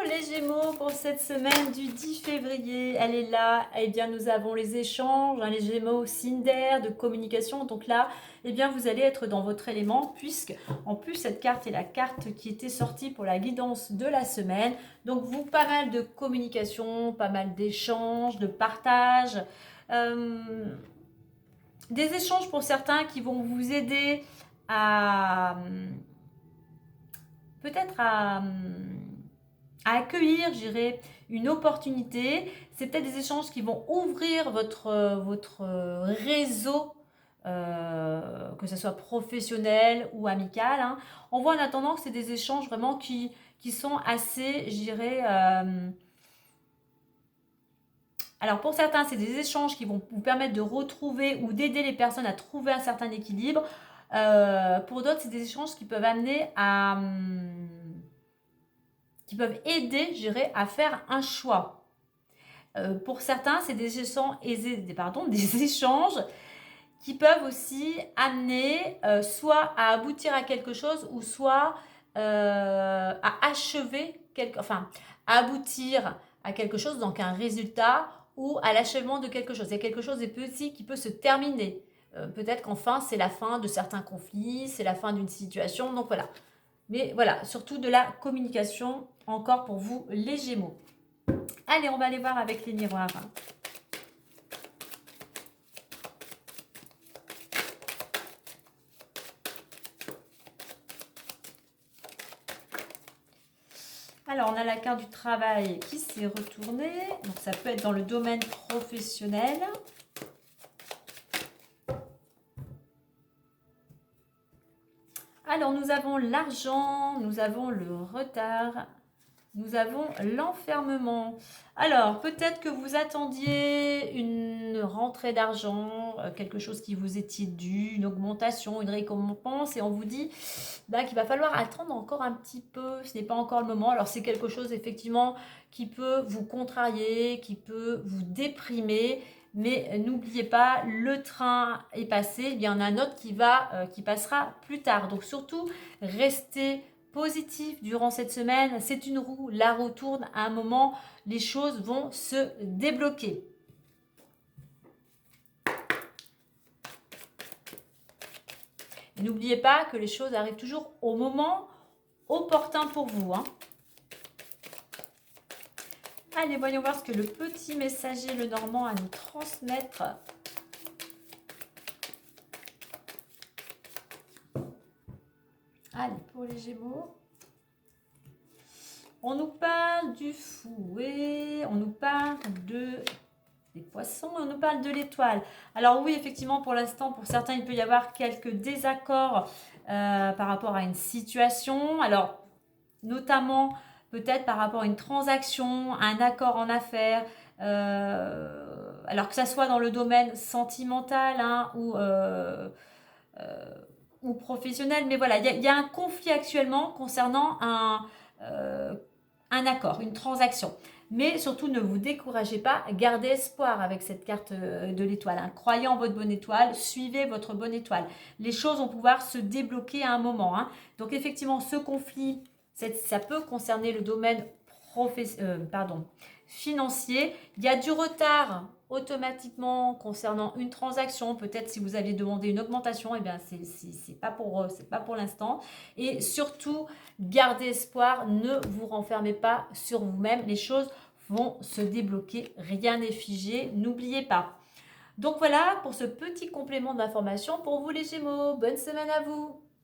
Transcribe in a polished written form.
les Gémeaux, pour cette semaine du 10 février, elle est là. Eh bien, nous avons les échanges, hein, les Gémeaux, signe d'air, de communication. Donc là, eh bien, vous allez être dans votre élément, puisque en plus, cette carte est la carte qui était sortie pour la guidance de la semaine. Donc, vous, pas mal de communication, pas mal d'échanges, de partage. Des échanges pour certains qui vont vous aider à peut-être à accueillir, je dirais, une opportunité. C'est peut-être des échanges qui vont ouvrir votre réseau, que ce soit professionnel ou amical. Hein. On voit en attendant que c'est des échanges vraiment qui sont assez, je dirais... alors pour certains, c'est des échanges qui vont vous permettre de retrouver ou d'aider les personnes à trouver un certain équilibre. Pour d'autres, c'est des échanges qui peuvent amener à... qui peuvent aider, je dirais, à faire un choix. Pour certains, c'est des échanges qui peuvent aussi amener soit à aboutir à quelque chose ou soit à achever à aboutir à quelque chose, donc un résultat ou à l'achèvement de quelque chose. Il y a quelque chose de petit qui peut se terminer. Peut-être qu'enfin, c'est la fin de certains conflits, c'est la fin d'une situation. Donc voilà. Mais voilà, surtout de la communication encore pour vous, les Gémeaux. Allez, on va aller voir avec les miroirs. Alors, on a la carte du travail qui s'est retournée. Donc, ça peut être dans le domaine professionnel. Alors, nous avons l'argent, nous avons le retard, nous avons l'enfermement. Alors, peut-être que vous attendiez une rentrée d'argent, quelque chose qui vous était dû, une augmentation, une récompense, et on vous dit qu'il va falloir attendre encore un petit peu, ce n'est pas encore le moment. Alors, c'est quelque chose, effectivement, qui peut vous contrarier, qui peut vous déprimer, mais n'oubliez pas, le train est passé, il y en a un autre qui passera plus tard. Donc, surtout, restez positif durant cette semaine. C'est une roue, la roue tourne. À un moment, les choses vont se débloquer. N'oubliez pas que les choses arrivent toujours au moment opportun pour vous. Hein. Allez, voyons voir ce que le petit messager, le Normand, a à nous transmettre. Allez, pour les Gémeaux. On nous parle du fouet, on nous parle des poissons et on nous parle de l'étoile. Alors oui, effectivement, pour l'instant, pour certains, il peut y avoir quelques désaccords par rapport à une situation. Alors, notamment, peut-être par rapport à une transaction, un accord en affaires. Alors que ça soit dans le domaine sentimental hein, ou professionnel. Mais voilà, il y a un conflit actuellement concernant un accord, une transaction. Mais surtout, ne vous découragez pas, gardez espoir avec cette carte de l'étoile. Hein. Croyez en votre bonne étoile, suivez votre bonne étoile. Les choses vont pouvoir se débloquer à un moment. Hein. Donc effectivement, ce conflit, ça peut concerner le domaine financier. Il y a du retard automatiquement concernant une transaction. Peut-être si vous aviez demandé une augmentation, eh bien c'est pas pour l'instant. Et surtout, gardez espoir, ne vous renfermez pas sur vous-même. Les choses vont se débloquer, rien n'est figé, n'oubliez pas. Donc voilà pour ce petit complément d'information pour vous les Gémeaux. Bonne semaine à vous.